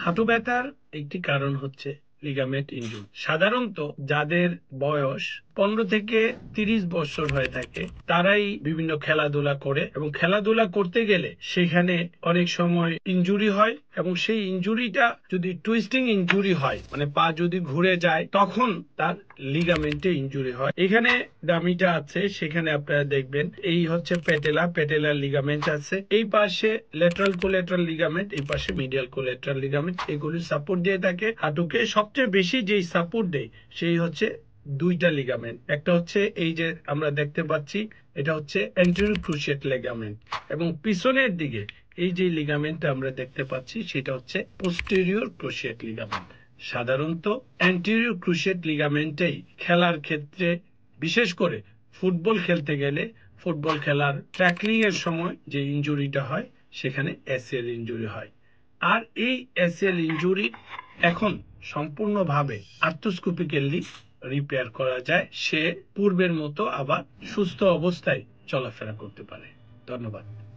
হাঁটু ব্যথার একটি কারণ হচ্ছে লিগামেন্ট ইনজুরি। সাধারণত যাদের বয়স 15 থেকে 30 বছর হয়ে থাকে তারাই বিভিন্ন খেলাধুলা করে, এবং খেলাধুলা করতে গেলে সেখানে অনেক সময় ইনজুরি হয়, এবং সেই ইনজুরিটা যদি টুইস্টিং ইনজুরি হয়, মানে পা যদি ঘুরে যায়, তখন তার লিগামেন্টে ইনজুরি হয়। এখানে ডামিটা আছে, সেখানে আপনারা দেখবেন এই হচ্ছে পেটেলার লিগামেন্ট আছে, এই পাশে ল্যাটারাল কোল্যাটারাল লিগামেন্ট, এই পাশে মিডিয়াল কোল্যাটারাল লিগামেন্ট। এগুলি সাপোর্ট দিয়ে থাকে হাঁটুকে। সবচেয়ে বেশি যেই সাপোর্ট দেয় সেই হচ্ছে দুইটা লিগামেন্ট। একটা হচ্ছে এই যে আমরা দেখতে পাচ্ছি, এটা হচ্ছে অ্যান্টেরিয়র ক্রুশিয়েট লিগামেন্ট, এবং পিছনের দিকে এই যে লিগামেন্টটা আমরা দেখতে পাচ্ছি সেটা হচ্ছে পোস্টেরিয়র ক্রুশিয়েট লিগামেন্ট। সাধারণত অ্যান্টেরিয়র ক্রুশিয়েট লিগামেন্টেই খেলার ক্ষেত্রে, বিশেষ করে ফুটবল খেলতে গেলে, ফুটবল খেলার ট্যাকলিং এর সময় যে ইনজুরিটা হয় সেখানে এসিএল ইনজুরি হয়। আর এই এসিএল ইনজুরি এখন সম্পূর্ণভাবে আর্থ্রোস্কোপিক্যালি রিপেয়ার করা যায়, সে পূর্বের মতো আবার সুস্থ অবস্থায় চলাফেরা করতে পারে। ধন্যবাদ।